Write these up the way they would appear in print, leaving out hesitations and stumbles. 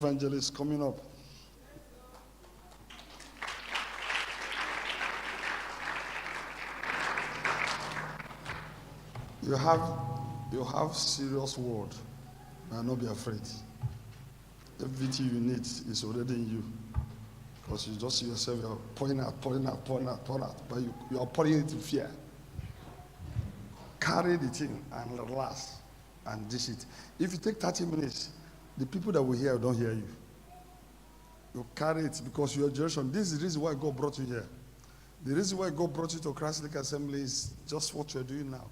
Evangelist coming up. You have serious word. Not be afraid. Everything you need is already in you. Because you just see yourself, you're pouring out. But you are pouring it in fear. Carry the thing and relax and dish it. If you take 30 minutes, the people that will hear don't hear you. You carry it because your generation, this is the reason why God brought you here. The reason why God brought you to Chrislink Assembly is just what you're doing now.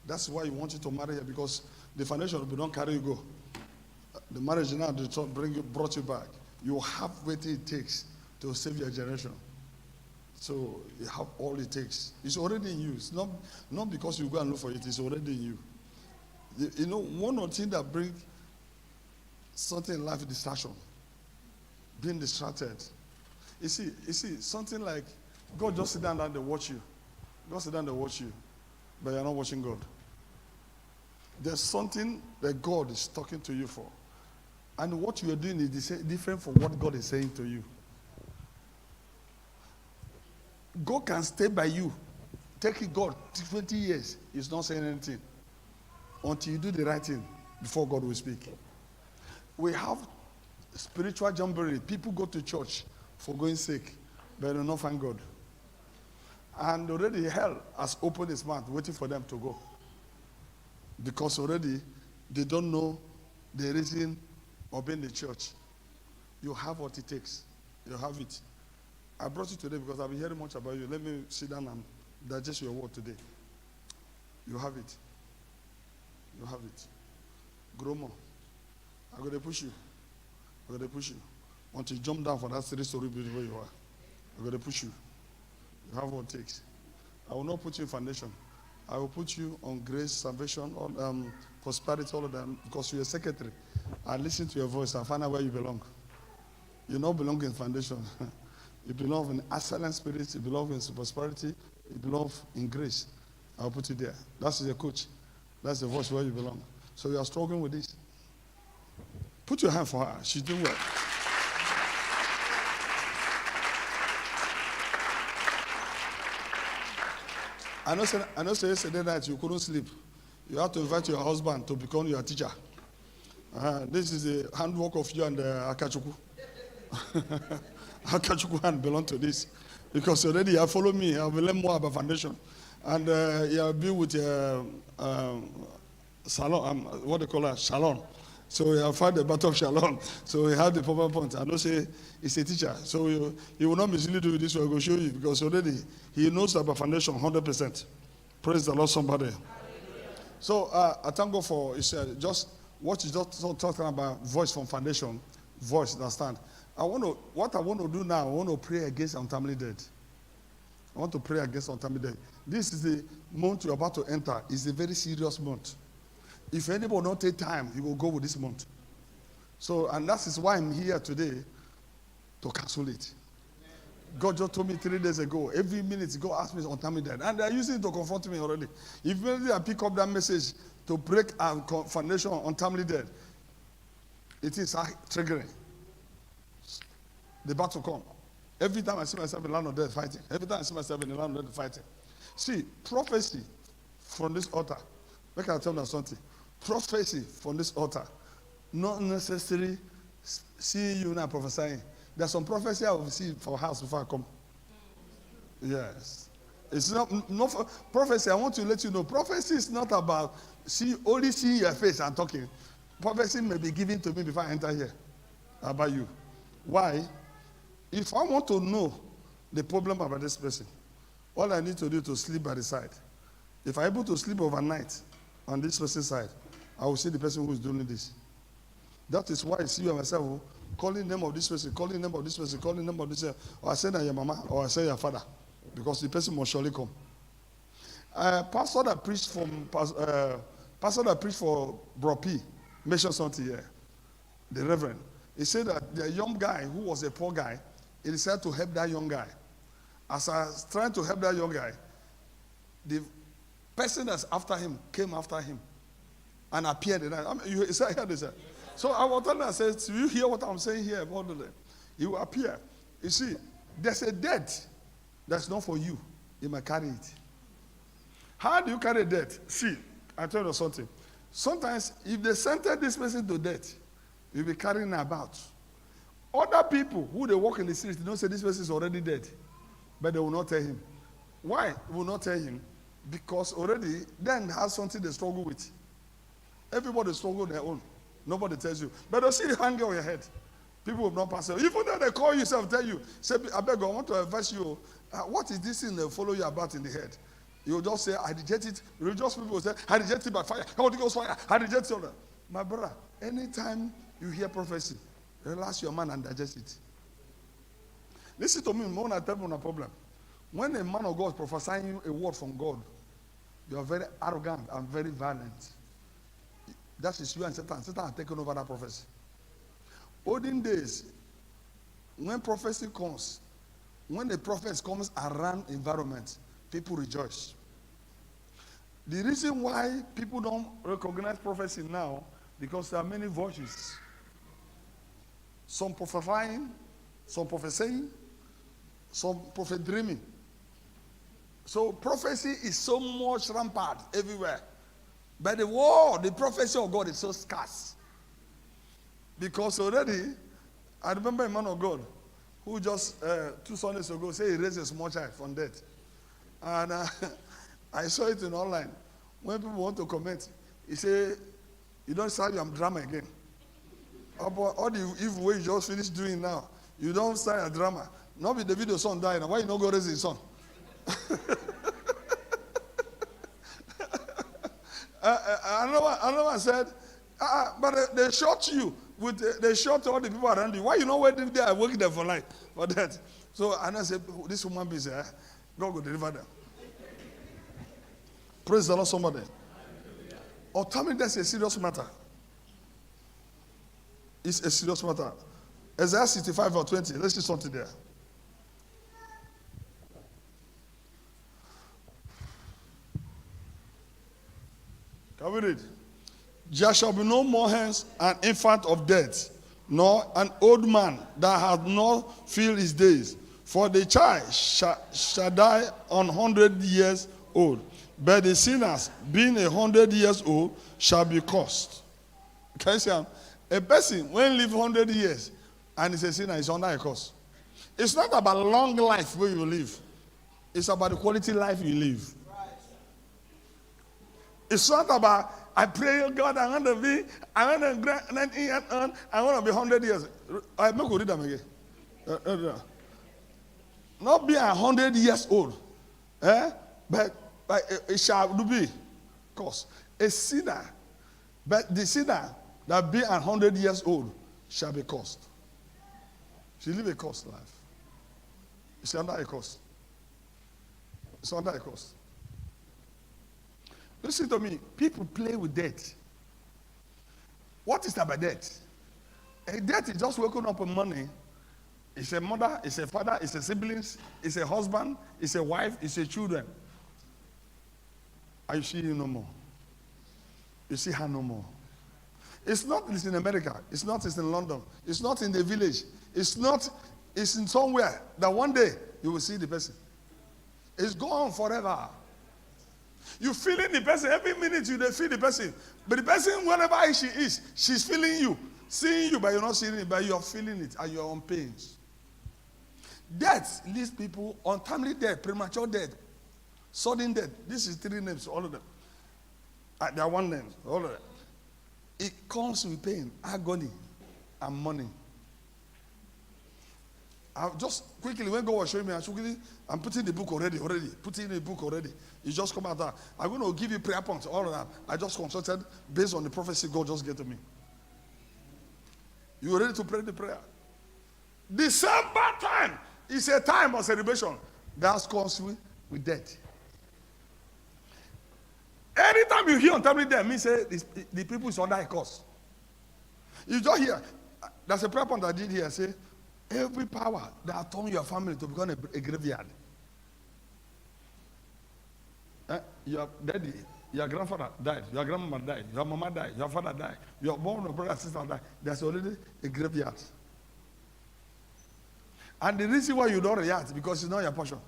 That's why you want you to marry here, because the foundation will not carry you go. The marriage now brought you back. You have what it takes to save your generation. So you have all it takes. It's already in you. It's not because you go and look for it. It's already in you. You know, one of the things that bring something in life is distraction. Being distracted. You see, something like God just sit down and they watch you. God sit down and they watch you, but you're not watching God. There's something that God is talking to you for. And what you are doing is different from what God is saying to you. God can stay by you. Take God 20 years. He's not saying anything. Until you do the right thing before God will speak. We have spiritual jamboree. People go to church for going sake, but they do not find God. And already hell has opened its mouth waiting for them to go. Because already they don't know the reason of being in the church. You have what it takes. You have it. I brought you today because I've been hearing much about you. Let me sit down and digest your word today. You have it. You have it. Grow more. I'm going to push you. I'm going to push you. Until you jump down for that 3-story building where you are. I'm going to push you. You have what it takes. I will not put you in foundation. I will put you on grace, salvation, on prosperity, all of them, because you're a secretary. I listen to your voice and find out where you belong. You don't belong in foundation. You belong in excellent spirit. You belong in prosperity. You belong in grace. I'll put you there. That's your coach. That's the voice where you belong. So you are struggling with this. Put your hand for her. She's doing well. I know say yesterday night you couldn't sleep. You have to invite your husband to become your teacher. This is the handwork of you and Akachuku. Akachuku hand belong to this. Because already you have followed me. I will learn more about foundation. And you have been with salon, what they call it, Shalom. So he have found the battle of Shalom. So he had the proper point. I know say he's a teacher. So he will not mislead you with this. I will show you because already he knows about foundation 100%. Praise the Lord, somebody. So I thank God for just what you just talking about, voice from foundation, voice, understand. What I want to do now, I want to pray against untimely death. I want to pray against untimely death. This is the month you're about to enter. It's a very serious month. If anybody don't take time, he will go with this month. So, and that is why I'm here today to cancel it. God just told me 3 days ago, every minute God asks me untimely death. And they're using it to confront me already. If maybe I pick up that message to break a foundation on untimely death, it is triggering. The battle come. Every time I see myself in the land of death fighting. Every time I see myself in the land of death fighting. See, prophecy from this altar. Make I tell you something. Prophecy from this altar. Not necessarily seeing you now prophesying. There's some prophecy I will see for house before I come. Yes. It's not for prophecy. I want to let you know. Prophecy is not about only seeing your face and talking. Prophecy may be given to me before I enter here. About you. Why? If I want to know the problem about this person, all I need to do is to sleep by the side. If I'm able to sleep overnight on this person's side, I will see the person who is doing this. That is why I see you and myself calling the name of this person, calling the name of this person, calling the name of this person. Or I say that your mama, or I say your father, because the person must surely come. Pastor that preached for Bro P mentioned something here. The Reverend. He said that the young guy who was a poor guy, he decided to help that young guy. As I was trying to help that young guy, the person that's after him came after him and appeared. You heard this? So I was telling her, I said, do you hear what I'm saying here about the He will appear. You see, there's a debt that's not for you. You might carry it. How do you carry debt? See, I tell you something. Sometimes, if they sentence this person to death, you'll be carrying about. Other people who they walk in the street, they don't say this person is already dead. But they will not tell him. Why will not tell him? Because already, then has something they struggle with. Everybody struggle their own. Nobody tells you. But they'll see it hanging on your head. People will not pass it. Even though they call you, tell you, say, I beg, I want to advise you. What is this thing they follow you about in the head? You'll just say, I reject it. Religious people will say, I reject it by fire. Holy Ghost fire. I reject it. My brother, anytime you hear prophecy, relax your mind and digest it. Listen to me, when I tell you a problem. When a man of God is prophesying you a word from God, you are very arrogant and very violent. That is you and Satan. Satan has taken over that prophecy. Olden days, when prophecy comes, when the prophet comes around environment, people rejoice. The reason why people don't recognize prophecy now, because there are many voices. Some prophesying, some prophesying, some prophet dreaming. So prophecy is so much rampant everywhere. But the word, the prophecy of God is so scarce. Because already, I remember a man of God who just 2 Sundays ago said he raised a small child from death. And I saw it in online. When people want to comment, he said, you don't start your drama again. All the evil way you just finished doing now, you don't start a drama. Not with the video son dying. Why you not go raise his son? Another one said, but they shot you. They shot all the people around you. Why you not waiting there? I working there for life for that. So and I said, this woman be there. God will deliver them. Praise the Lord, somebody. Or tell me that's a serious matter. It's a serious matter. Isaiah 65 or 20. Let's see something there. Can we read? There shall be no more hence an infant of death, nor an old man that hath not filled his days. For the child shall die 100 years old, but the sinners, being 100 years old, shall be cursed. Can you see? A person, when live 100 years, and is a sinner, is under a curse. It's not about long life where you live. It's about the quality life you live. It's not about, I pray, oh God, I want to be 90 years old, I want to be 100 years. I'm not going to read them again. Not be 100 years old. But it shall be. Cause a sinner, but the sinner that be 100 years old shall be cursed. She live a cursed life. It's under a curse. It's under a curse. Listen to me. People play with death. What is about death? A death is just waking up with money. It's a mother, it's a father, it's a siblings, it's a husband, it's a wife, it's a children. I see you no more. You see her no more. It's not it's in America. It's not it's in London. It's not in the village. It's in somewhere that one day you will see the person. It's gone forever. You feeling the person every minute you feel the person. But the person, wherever she is, she's feeling you. Seeing you, but you're not seeing it, but you're feeling it and you're on pains. Death leads people untimely death, premature death, sudden death. This is 3 names, all of them. They are 1 name, all of them. It comes with pain, agony, and money. I just quickly, when God was showing me, I'm putting the book already. Putting the book already. You just come out there. I'm going to give you prayer points, all of that. I just consulted based on the prophecy God just gave to me. You ready to pray the prayer? December time is a time of celebration. That comes with death. Anytime you hear untimely death, means the people is under a curse. You just hear. There's a prayer point I did here. Say, every power that turned your family to become a graveyard. Your daddy Your grandfather died, your grandmama died, your mama died, your father died, your mom, your brother, sister died. There's already a graveyard. And the reason why you don't react because it's not your portion.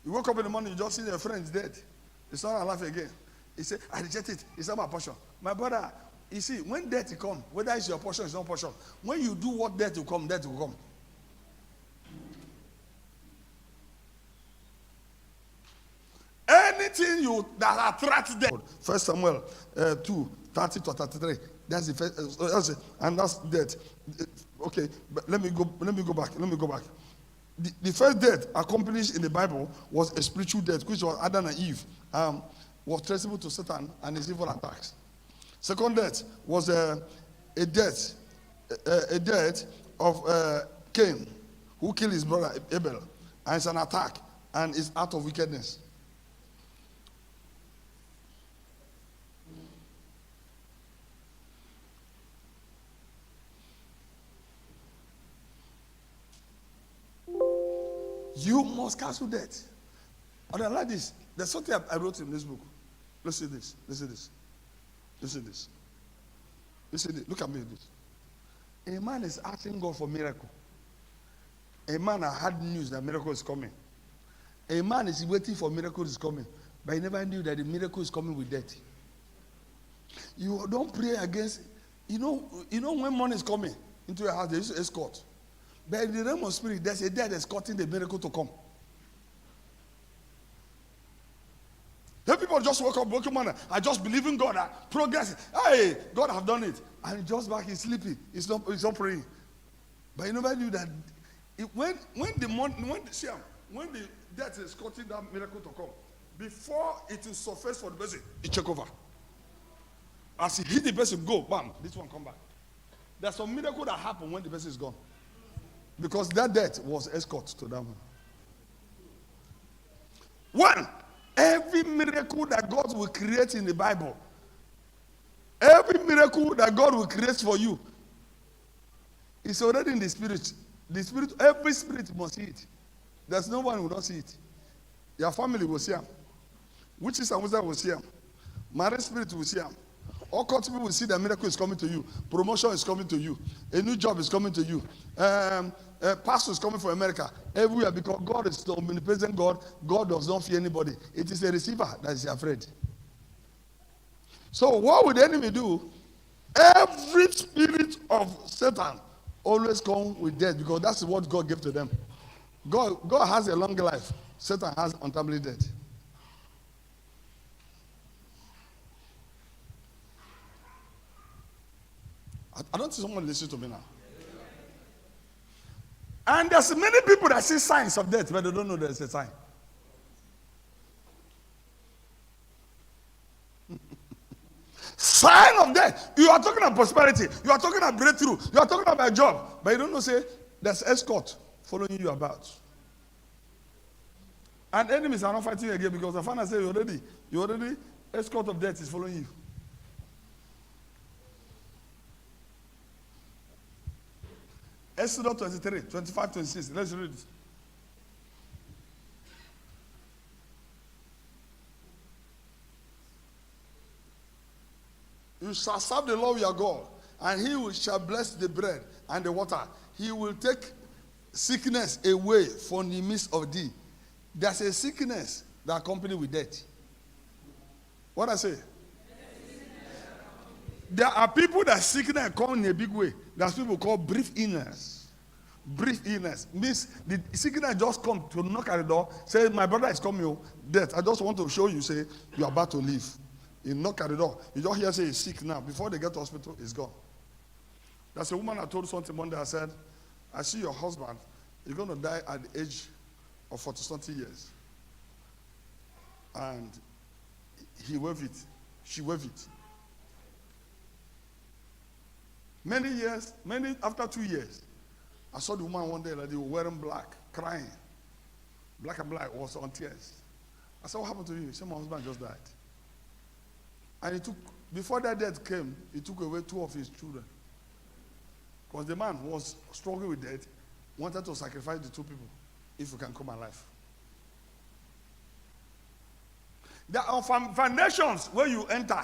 You wake up in the morning, you just see your friend dead. It's not alive again. He said, I reject it. It's not my portion. My brother, you see, when death will come, whether it's your portion or it's not portion, when you do what death will come, death will come. Anything that attracts death. 1 Samuel 2, 30 to 33. That's the first, and that's death. Okay, but let me go back. The first death accomplished in the Bible was a spiritual death, which was Adam and Eve, was traceable to Satan and his evil attacks. Second death was a death of Cain, who killed his brother Abel, and it's an attack and it's out of wickedness. You must cancel debt. And I like this. There's something I wrote in this book. Listen this. Look at me this. A man is asking God for miracle. A man had news that miracle is coming. A man is waiting for miracle is coming. But he never knew that the miracle is coming with death. You don't pray against, you know when money is coming into your house, they used to escort. But in the realm of spirit, there's a death escorting the miracle to come. Then people just woke up, broken man. I just believe in God. Progress. Hey, God have done it. And just back, he's sleeping. He's not praying. But you never knew that when the death is escorting that miracle to come, before it is surface for the person, it check over. As he hit the person, go, bam, this one come back. There's some miracle that happen when the person is gone. Because that death was escort to that man. One, every miracle that God will create in the Bible, every miracle that God will create for you, is already in the spirit. The spirit, every spirit must see it. There's no one who will not see it. Your family will see them. Witches and wizards will see them. Married spirit will see them. All kinds of people will see that miracle is coming to you. Promotion is coming to you. A new job is coming to you. Pastor is coming from America. Everywhere, because God is the omnipresent God. God does not fear anybody. It is a receiver that is afraid. So what would the enemy do? Every spirit of Satan always come with death, because that's what God gave to them. God has a long life. Satan has untimely death. I don't see someone listen to me now. And there's many people that see signs of death, but they don't know there's a sign. Sign of death. You are talking about prosperity. You are talking about breakthrough. You are talking about a job. But you don't know, say, there's escort following you about. And enemies are not fighting again, because the father said you already escort of death is following you. Exodus 23, 25, 26. Let's read it. You shall serve the Lord your God, and he shall bless the bread and the water. He will take sickness away from the midst of thee. There's a sickness that accompanies with death. What I say? There are people that sickness come in a big way. There's people called brief illness. Brief illness means the sickness just come to knock at the door, say, my brother is coming, death. I just want to show you, say, you are about to leave. You knock at the door. You just hear say he's sick now. Before they get to hospital, he's gone. There's a woman I told something one day. I said, I see your husband. He's going to die at the age of 40-something years. And he waved it. She waved it. After 2 years, I saw the woman one day that they were wearing black, crying. Black and black, was on tears. I said, what happened to you? He said, my husband just died. And before that death came, he took away 2 of his children. Because the man was struggling with death, wanted to sacrifice the 2 people if he can come alive. There are foundations where you enter.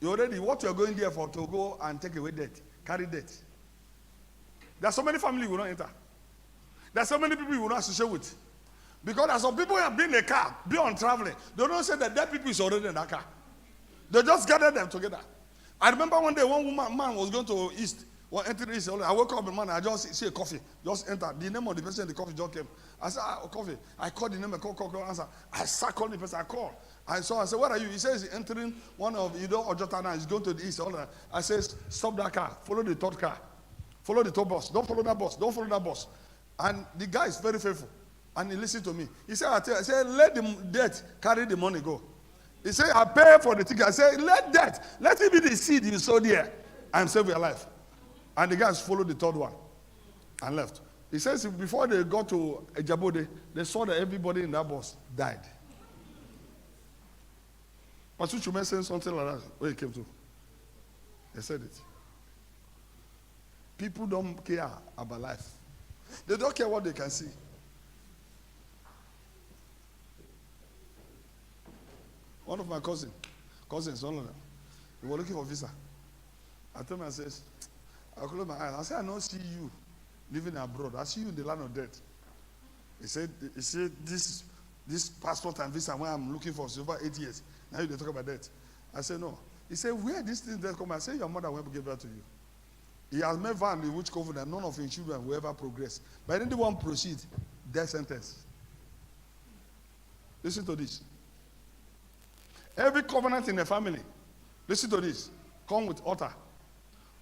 You already what you're going there for to go and take away debt, carry debt. There are so many families you will not enter. There are so many people you will not associate with. Because there are some people who have been in a car, be on traveling. They don't say that dead people is already in that car. They just gather them together. I remember one day one man was going to East. Well, entering East. I woke up in the morning, I just see a coffee. Just enter. The name of the person in the coffee just came. I said, coffee. I called the name, call, answer. I start calling the person, I call. I said, where are you? He says he's entering one of, Ojotana, he's going to the East. All that. I said, stop that car. Follow the third car. Follow the third bus. Don't follow that bus. Don't follow that bus. And the guy is very faithful. And he listened to me. He said, I said, let the debt carry the money go. He said, I pay for the ticket. I said, let it be the seed you sowed here and save your life. And the guys followed the third one and left. He says before they got to Ejabode, they saw that everybody in that bus died. Pastor Chume said something like that when he came to. They said it. People don't care about life. They don't care what they can see. One of my cousins, all of them, they were looking for visa. I told him, I said, I closed my eyes. I said, I don't see you living abroad. I see you in the land of death. He said this passport and visa where I'm looking for is over 8 years. Now they talk about that. I said, no. He said, where this thing that come? I said, your mother will give birth to you. He has made vow in which covenant none of his children will ever progress. But anyone proceed, death sentence. Listen to this. Every covenant in a family, listen to this, come with altar.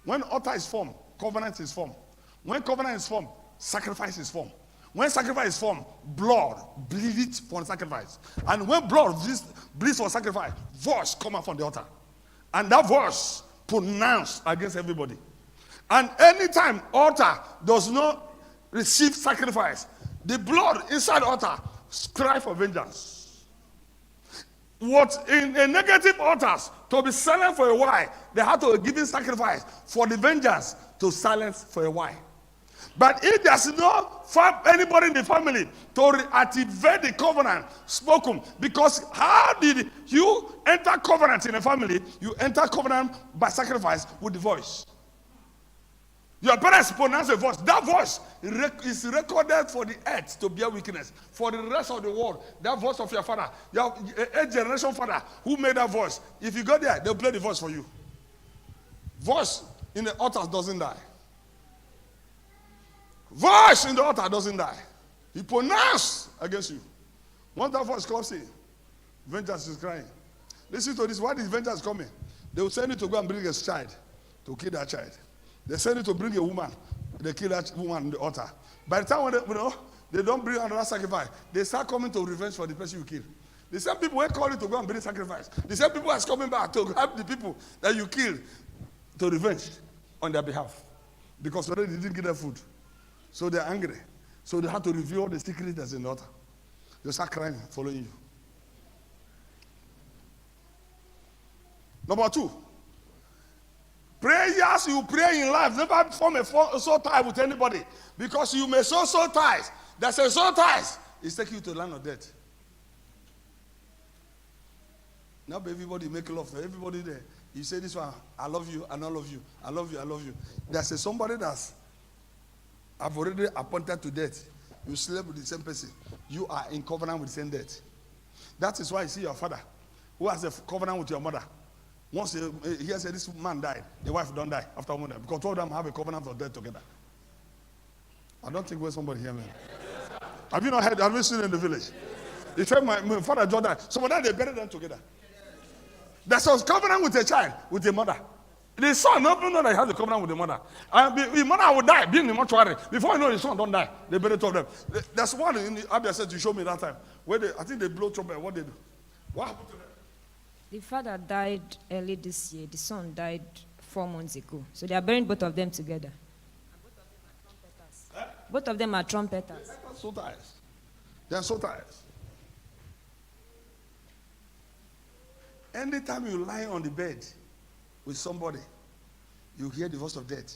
When altar is formed, covenant is formed. When covenant is formed, sacrifice is formed. When sacrifice is formed, blood bleeds for sacrifice. And when blood bleeds for sacrifice, voice come out from the altar. And that voice pronounced against everybody. And anytime altar does not receive sacrifice, the blood inside altar cry for vengeance. What in a negative altars to be silent for a while, they had to give in sacrifice for the vengeance to silence for a while. But if there's no anybody in the family to reactivate the covenant spoken, because how did you enter covenant in a family? You enter covenant by sacrifice with the voice. Your parents pronounce a voice. That voice is recorded for the earth to bear witness. For the rest of the world, that voice of your father, your 8th-generation father who made that voice, if you go there, they'll play the voice for you. Voice in the altar doesn't die. Voice in the altar doesn't die. He pronounced against you. Once that voice comes in, vengeance is crying. Listen to this. Why is vengeance coming? They will send you to go and bring a child to kill that child. They send you to bring a woman. They kill that woman on the altar. By the time when they don't bring another sacrifice, they start coming to revenge for the person you killed. The same people who call you to go and bring sacrifice. The same people are coming back to help the people that you killed to revenge on their behalf. Because already they didn't give them food. So they're angry. So they have to reveal all the secrets that's in the altar. They start crying, following you. Number 2. Prayers you pray in life never form a soul tie with anybody, because you may sow soul ties. That's a soul ties. It's taking you to the land of death. Now everybody make love to everybody there. You say this one, I love you and I love you. I love you, I love you. There's somebody that's I've already appointed to death. You slept with the same person. You are in covenant with the same death. That is why you see your father, who has a covenant with your mother. Once he said this man died, the wife don't die after one day, because two of them have a covenant of death together. I don't think there's somebody here, man. Have you not heard? Have you seen in the village? He said my father John died. So that they buried them together. That's a covenant with a child, with the mother. The son, not know that he has a covenant with the mother. And the mother would die, being in the mortuary. Before you know the son don't die, they buried two of them. That's one in the Abia said you showed me that time. Where I think they blow trumpet. What they do? What happened to them? The father died early this year. The son died 4 months ago. So they are burying both of them together. And both of them are trumpeters. They're so tired. They're so tired. Anytime you lie on the bed with somebody, you hear the voice of death.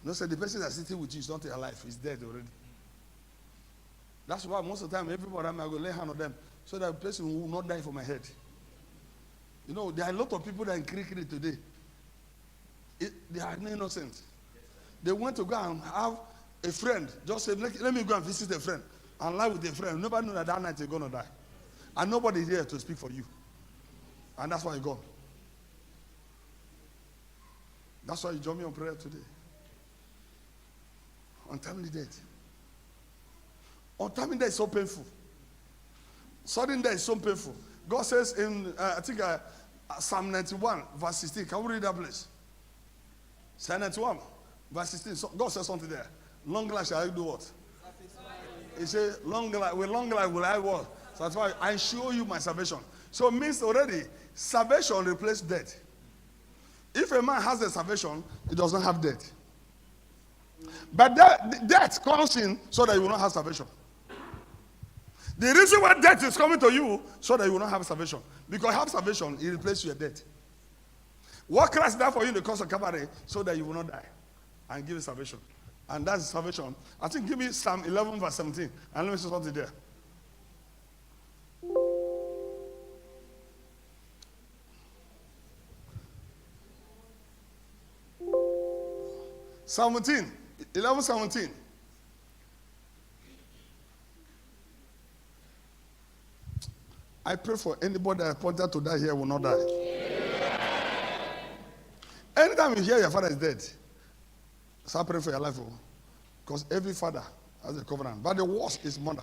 No, sir, the person that's sitting with you is not alive. He's dead already. That's why most of the time, everybody I'm going to lay hand on them so that the person will not die for my head. You know, there are a lot of people that are in Kirikiri today. They are innocent. They went to go and have a friend. Just say, let me go and visit a friend and lie with a friend. Nobody knew that night you're going to die. And nobody is here to speak for you. And that's why you're gone. That's why you join me on prayer today. Untimely death. Untimely death is so painful. Sudden death is so painful. God says in, Psalm 91, verse 16. Can we read that place? Psalm 91, verse 16. So God says something there. Long life shall I do what? He said, with long life will I what? So that's why I show you my salvation. So it means already, salvation replaces death. If a man has the salvation, he does not have death. But death comes in so that you will not have salvation. The reason why death is coming to you, so that you will not have salvation. Because you have salvation, it replaces your death. What Christ died for you in the cross of Calvary, so that you will not die. And give you salvation. And that's salvation. I think give me Psalm 11 verse 17. And let me see something there. Psalm 11:17. I pray for anybody that appointed to die here will not die. Anytime you hear your father is dead, start praying for your life. Because every father has a covenant. But the worst is mother.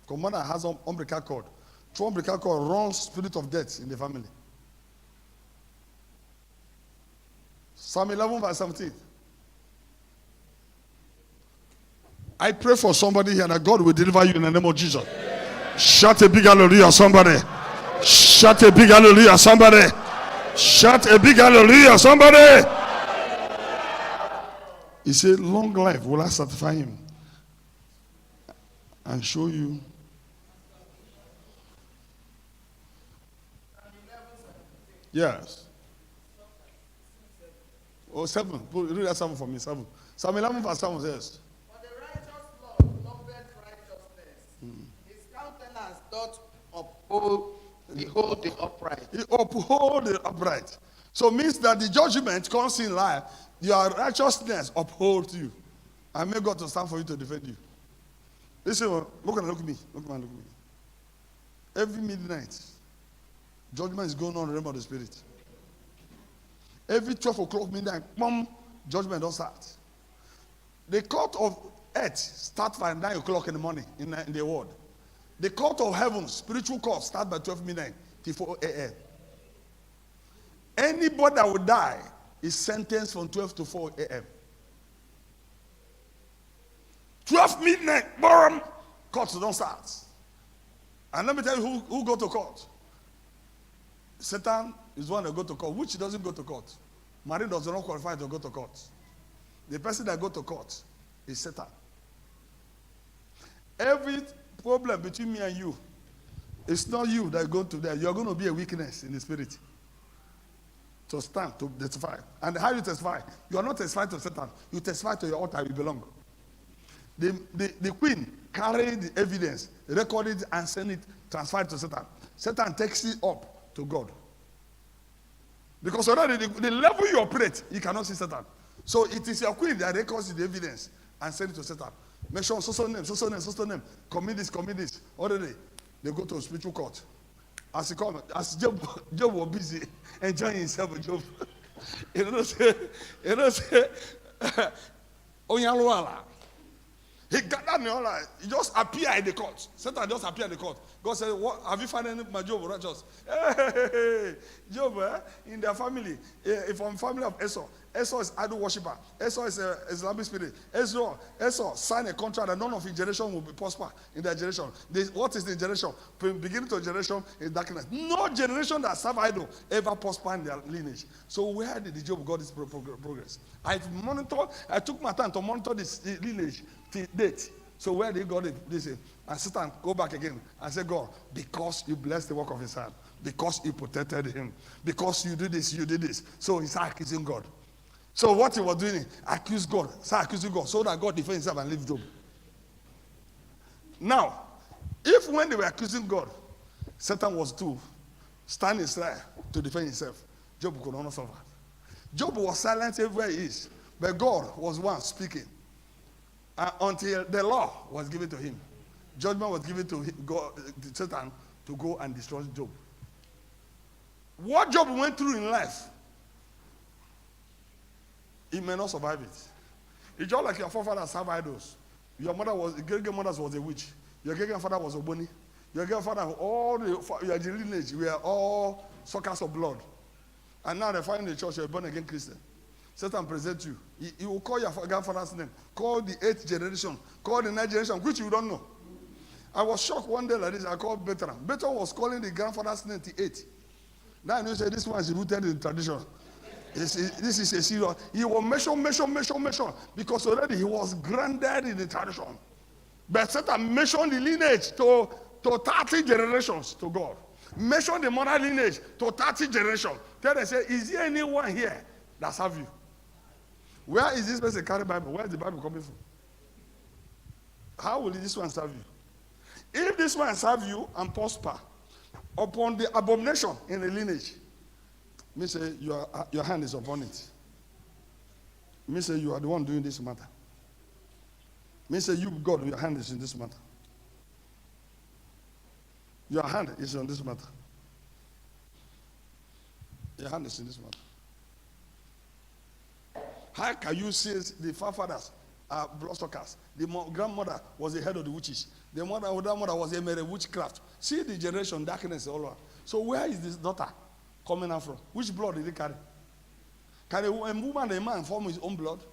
Because mother has an umbilical cord. Through umbilical cord runs spirit of death in the family. Psalm 11 verse 17. I pray for somebody here that God will deliver you in the name of Jesus. Shout a big hallelujah, somebody. Shout a big hallelujah, somebody. Shout a big hallelujah, somebody. He said, long life will I satisfy him and show you. Yes. Oh, 7. Read that 7 for me. 7. Psalm 11 verse 7 says. His countenance doth uphold the upright. He uphold the upright. So it means that the judgment comes in life. Your righteousness upholds you. And may God to stand for you to defend you. Listen, look at me. Look at me. Every midnight, judgment is going on in the realm of the spirit. Every 12 o'clock midnight, boom, judgment don't start. The court of earth starts by 9 o'clock in the morning in the world. The court of heaven, spiritual court, starts by 12 midnight till 4 a.m. Anybody that will die is sentenced from 12 to 4 a.m. 12 midnight, boom, courts don't start. And let me tell you who go to court. Satan is one that go to court, which doesn't go to court. Marine does not qualify to go to court. The person that go to court is Satan. Every problem between me and you, it's not you that go to there. You're going to be a weakness in the spirit. To stand, to testify. And how you testify? You are not testifying to Satan. You testify to your altar you belong. The queen carried the evidence, recorded it, and sent it, transferred to Satan. Satan takes it up to God. Because already the level you operate, you cannot see Satan. So it is your queen that records the evidence and send it to Satan. Make sure so name. Commit this. Already, they go to a spiritual court. As he come, as Job was busy enjoying himself with Job. You know say, Onyaluala. He got that all right. He just appeared in the court. Satan just appeared in the court. God said, "What have you found any my Job righteous?" Hey, Job, in their family, from family of Esau. Esau is idol worshiper. Esau is an Islamic spirit. Esau signed a contract that none of his generation will be prosper in their generation. What is the generation? Beginning to generation is darkness. No generation that serve idol ever prosper in their lineage. So where did the Job got this progress? I took my time to monitor this lineage to date. So where did he got it? This and Satan go back again and say, God, because you blessed the work of his hand, because you protected him, because you did this. So he started accusing God. So what he was doing, accuse God, start accusing God, so that God defend himself and leave Job. Now, if when they were accusing God, Satan was too stand in Israel to defend himself. Job could not suffer. Job was silent everywhere he is, but God was one speaking. Until the law was given to him. Judgment was given to God, Satan, to go and destroy Job. What Job went through in life, he may not survive it. It's just like your forefathers have idols. Your great-grandmother was a witch. Your great-grandfather was a bunny. Your great-grandfather, your lineage, we are all suckers of blood. And now they find in the church you're a born-again Christian. Satan presents you. He will call your grandfather's name. Call the 8th generation. Call the 9th generation, which you don't know. I was shocked one day like this. I called Bertrand. Bertrand was calling the grandfather's name the 8th. Now I know say this one is rooted in tradition. This is a serious. He will measure. Because already he was grounded in the tradition. But Satan mentioned the lineage to 30 generations to God. Mention the mother lineage to 30 generations. Then they say, is there anyone here that serve you? Where is this person carry Bible? Where is the Bible coming from? How will this one serve you? If this one serve you and prosper upon the abomination in the lineage, me say your hand is upon it. Me say you are the one doing this matter. Me say you, God, your hand is in this matter. Your hand is on this matter. Your hand is in this matter. How can you say the forefathers are bloodsuckers? The grandmother was the head of the witches. The mother was a mere witchcraft. See the generation darkness all over. So where is this daughter coming out from? Which blood did he carry? Can a woman and a man form his own blood?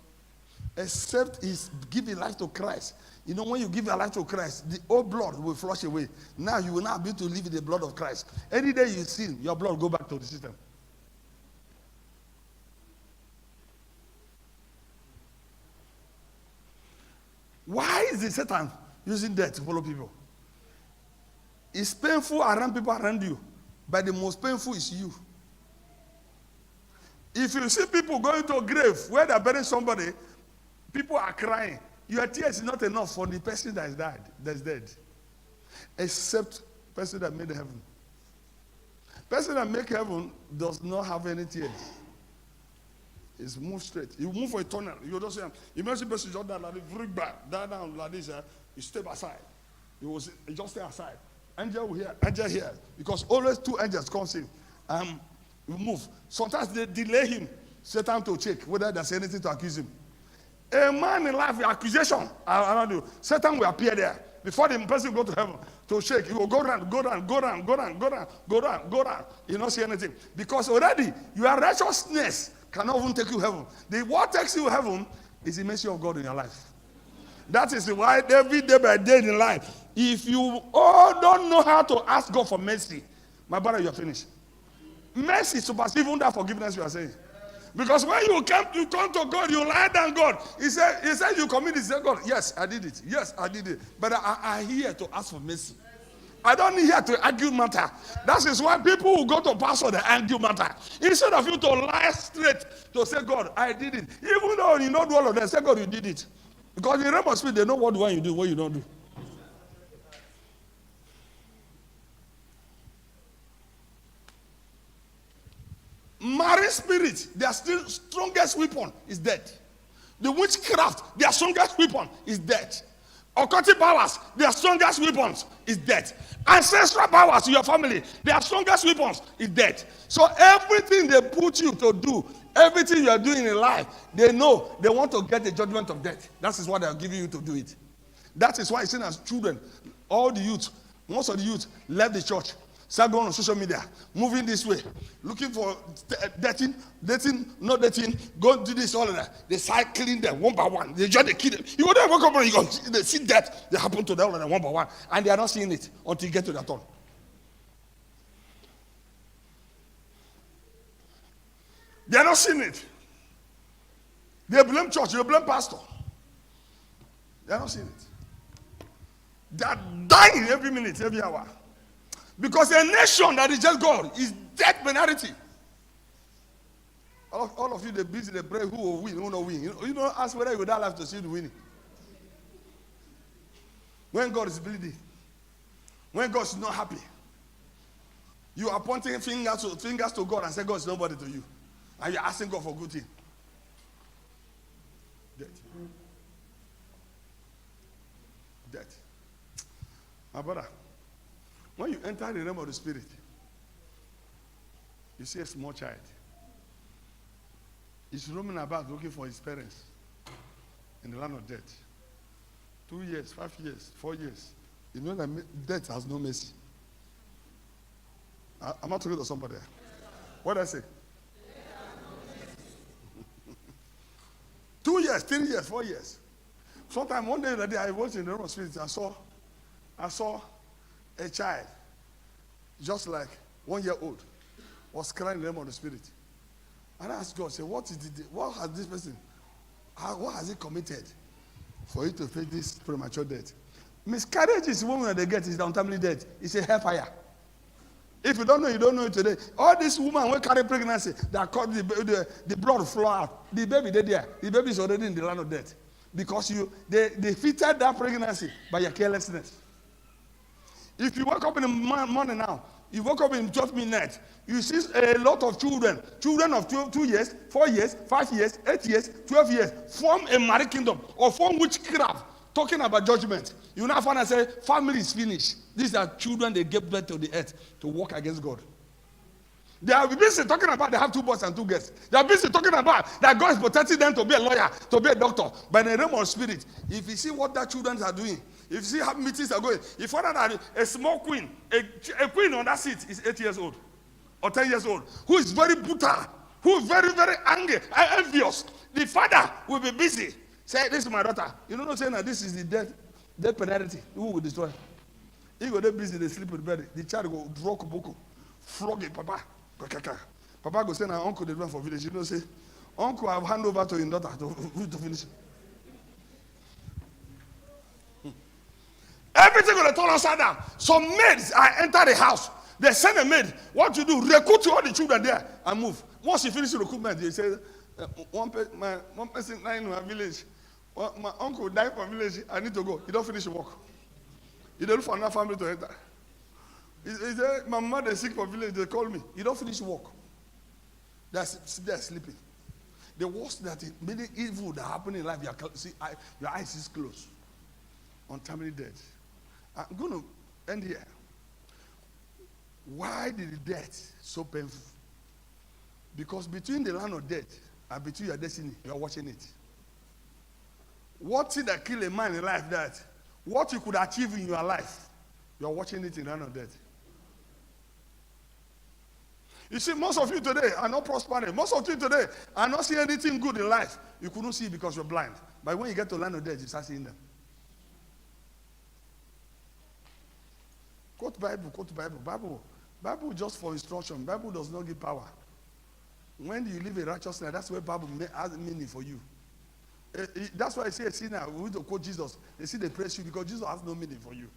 Except he's giving life to Christ. You know, when you give your life to Christ, the old blood will flush away. Now you will not be able to live in the blood of Christ. Any day you sin, your blood will go back to the system. Why is the Satan using that to follow people? It's painful around people around you, but the most painful is you. If you see people going to a grave where they're burying somebody, people are crying. Your tears is not enough for the person that is died, that's dead. Except the person that made heaven. Person that make heaven does not have any tears. It's move straight. You move for a tunnel. You don't say, you may see person just down like this, down like this, you step aside. You just stay aside. Angel here. Because always 2 angels come in. You move. Sometimes they delay him. Satan to check whether there's anything to accuse him. A man in life, accusation around you. Satan will appear there. Before the person go to heaven to shake, he will go down. You don't see anything. Because already your righteousness cannot even take you heaven. What takes you heaven is the mercy of God in your life. That is why every day by day in life, if you all don't know how to ask God for mercy, my brother, you are finished. Mercy supersedes even that forgiveness you are saying. Because when you come to God, you lie down God. He said you commit it. He said, God, yes, I did it. Yes, I did it. But I'm here to ask for mercy. I don't need here to argue matter. That is why people who go to pastor, they argue matter. Instead of you to lie straight to say, God, I did it. Even though you know all of them, say, God, you did it. Because in the realm of spirit, they know what you do, what you don't do. Marine spirit, their strongest weapon is death. The witchcraft, their strongest weapon is death. Occultic powers, their strongest weapons is death. Ancestral powers in your family, their strongest weapons is death. So everything they put you to do, everything you are doing in life, they know they want to get the judgment of death. That is what they are giving you to do it. That is why it's seen as children, all the youth, most of the youth left the church. Start going on social media, moving this way, looking for dating, not dating, go do this, all of that. They start killing them one by one. They just kill them. You go there, wake up, and you go, they see that, they happen to them all of them one by one. And they are not seeing it until you get to that turn. They are not seeing it. They blame church, they blame pastor. They are not seeing it. They are dying every minute, every hour. Because a nation that is just God is dead minority. All of you, they busy, they pray who will win, who will not win. You don't ask whether you would life to see the winning. When God is bleeding, when God is not happy, You are pointing fingers to God and say God is nobody to you. And you're asking God for good thing. Death. Death. My brother, when you enter the realm of the spirit, you see a small child. He's roaming about looking for his parents in the land of death. 2 years, 5 years, 4 years. You know that death has no mercy. I'm not talking to somebody. What did I say? 2 years, 3 years, 4 years. Sometime one day I was in the realm of spirit. I saw a child, just like 1 year old, was crying in the realm of the spirit. And I asked God, say, what has this person, what has he committed for you to face this premature death? Miscarriage is one that they get is the untimely death. It's a hellfire. If you don't know, you don't know it today. All these women will carry pregnancy that cause the blood flow out. The baby there. The baby is already in the land of death. Because they defeated that pregnancy by your carelessness. If you wake up in the morning now, you woke up in 12 midnight, you see a lot of children of 2 years, 4 years, 5 years, 8 years, 12 years, form a married kingdom or form witchcraft, talking about judgment. You now find and say, family is finished. These are children they gave birth to the earth to walk against God. They are busy talking about they have 2 boys and 2 girls. They are busy talking about that God is protecting them to be a lawyer, to be a doctor. But in the realm of spirit, if you see what their children are doing, if you see how meetings are going, if you find out that a small queen, a queen on that seat is 8 years old or 10 years old, who is very brutal, who is very, very angry and envious, the father will be busy. Say, this is my daughter. You don't know saying that this is the death penalty. Who will destroy? He go there busy, they sleep with the bed. The child go draw kuboko, flog it, papa. Papa go say, now uncle they run for village. You know, say, uncle have hand over to his daughter to finish. Everything going to turn upside down. Some maids enter the house. They send a maid. What to do? Recruit all the children there and move. Once you finish the recruitment, they say, one person died in my village. My uncle died from village. I need to go. You don't finish the work. You don't look for another family to enter. He said, my mother is sick for village. They call me. You don't finish work. They're sleeping. The worst that many evil that happen in life, your eyes is closed. Untimely death. I'm going to end here. Why did the death so painful? Because between the land of death and between your destiny, you are watching it. What thing that kill a man in life that what you could achieve in your life, you are watching it in the land of death. You see, most of you today are not prospering. Most of you today are not seeing anything good in life. You couldn't see because you're blind. But when you get to the land of death, you start seeing them. Quote Bible. Bible just for instruction. Bible does not give power. When you live a righteous life, that's where Bible has meaning for you. That's why I say a sinner, we need to quote Jesus. They see they praise you because Jesus has no meaning for you.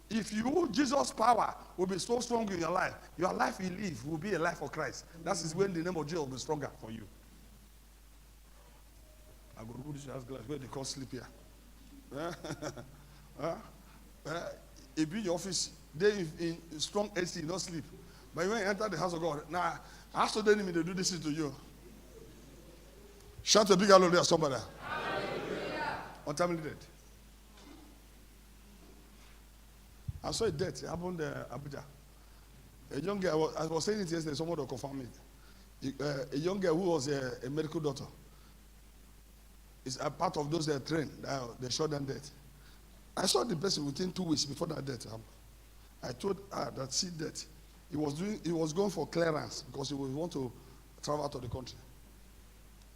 If Jesus' power will be so strong in your life you live will be a life for Christ. That is when the name of Jesus will be stronger for you. I go to put this glass where they call sleep here. If in your office, they in strong AC, not sleep. But when you enter the house of God, now I ask the enemy to do this to you. Shout a big hallelujah, somebody. Untimely death. I saw a death happened in Abuja. A young girl, I was saying it yesterday, someone will confirm it. A young girl who was a medical doctor is a part of those that trained, they shot them dead. I saw the person within 2 weeks before that death happened. I told her that see that he was going for clearance because he would want to travel out of the country.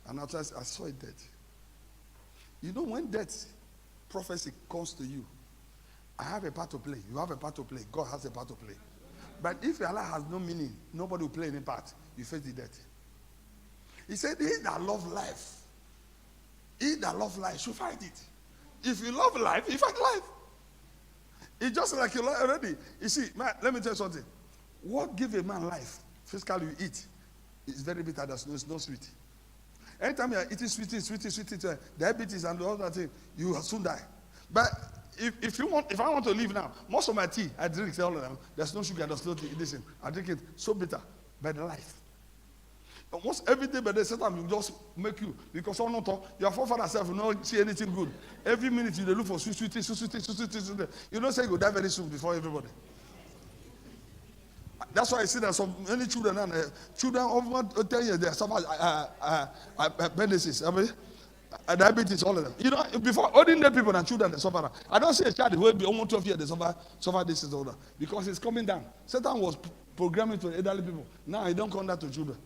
And after I saw it dead. You know, when death prophecy comes to you, I have a part to play. You have a part to play. God has a part to play. But if your life has no meaning, nobody will play any part. You face the death. He said, he that love life, he that love life should fight it. If you love life, you fight life. It's just like you already. You see, man, let me tell you something. What gives a man life? Physically, you eat. It's very bitter. It's not sweet. Anytime you are eating sweet, diabetes and all that thing, you will soon die. But if I want to leave now, most of my tea, I drink all of them. There's no sugar, there's no tea. Listen, I drink it so bitter by the life. Almost every day, but the Satan will just make you, because all not your forefather self will not see anything good. Every minute you look for sweet. You don't say you die very soon before everybody. That's why I see that so many children and children over 10 years they suffer appendicitis, diabetes, all of them. You know, before ordinary people and children they suffer. I don't see a child who will be almost 12 years they suffer this and all that because it's coming down. Satan was programming to elderly people. Now he don't come down to children.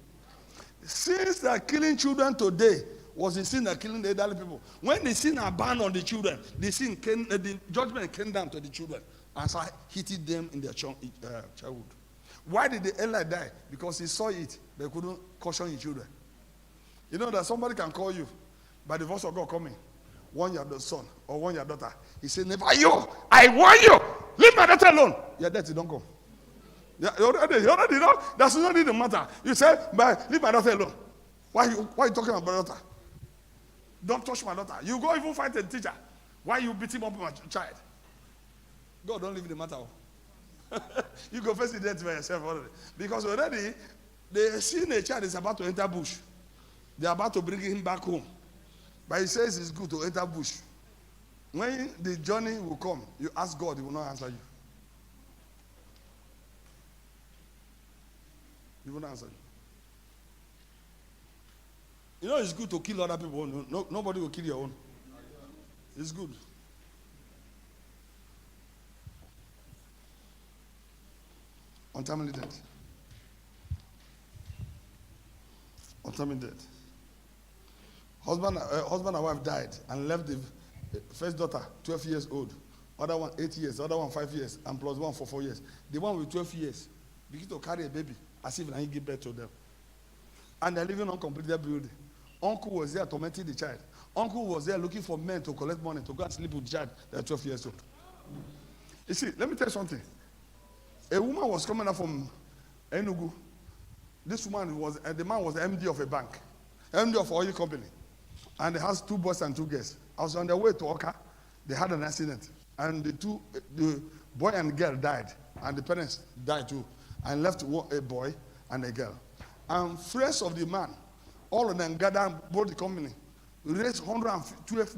Since they're killing children today, was the sin that killing the elderly people. When the sin abound on the children, the judgment came down to the children and started hitting them in their childhood. Why did the elder die? Because he saw it, but he couldn't caution his children. You know that somebody can call you by the voice of God coming, warn your son or warn your daughter. He said, never you, I warn you, leave my daughter alone. Your daddy don't come. You already know, that's not the matter. You say, leave my daughter alone. Why you talking about my daughter? Don't touch my daughter. You go even fight a teacher. Why you beating up my child? God don't leave the matter. You go face the death by yourself already. Because already, they seen a child is about to enter bush. They are about to bring him back home. But he says it's good to enter bush. When the journey will come, you ask God, he will not answer you. He will not answer you. You know it's good to kill other people. Nobody will kill your own. It's good. Untimely death. Untimely death. Husband and wife died and left the first daughter 12 years old, other one 8 years, other one 5 years, and plus one for 4 years. The one with 12 years begin to carry a baby as if he give birth to them. And they're living on completed building. Uncle was there tormenting the child. Uncle was there looking for men to collect money to go and sleep with the child that 12 years old. You see, let me tell you something. A woman was coming up from Enugu. This woman was, the man was the MD of a bank, MD of an oil company. And they has 2 boys and 2 girls. I was on their way to Oka. They had an accident. And the boy and girl died. And the parents died too. And left a boy and a girl. And friends of the man, all of them gathered, bought the company, raised 120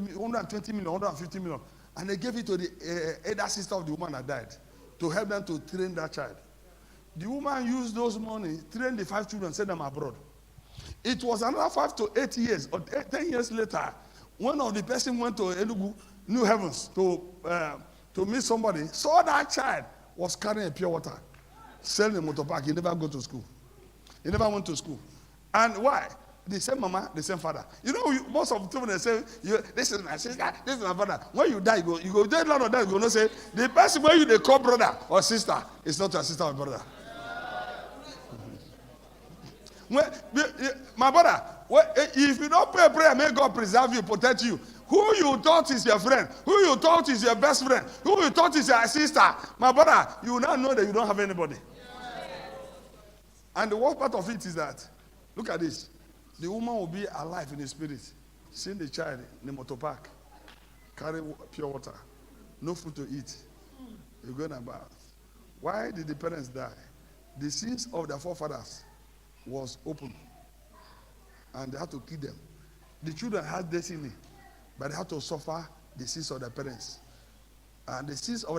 million, 150 million. And they gave it to the elder sister of the woman that died to help them to train that child. The woman used those money, trained the 5 children, sent them abroad. It was another 5 to 8 years, or 10 years later, one of the person went to Enugu, New Heavens, to meet somebody, saw that child was carrying a pure water, selling a motor park. He never go to school. He never went to school. And why? The same mama, the same father. You know, most of the time they say, this is my sister, this is my father. When you die, you go dead lot of that, you go not say, the person where they call brother or sister is not your sister or brother. My brother, if you don't pray a prayer, may God preserve you, protect you. Who you thought is your friend, who you thought is your best friend, who you thought is your sister, my brother, you will now know that you don't have anybody. And the worst part of it is that, look at this, the woman will be alive in the spirit, seeing the child in the motor park, carry pure water, no food to eat. You're going about. Why did the parents die? The sins of their forefathers was open, and they had to kill them. The children had destiny, but they had to suffer the sins of their parents. And the sins of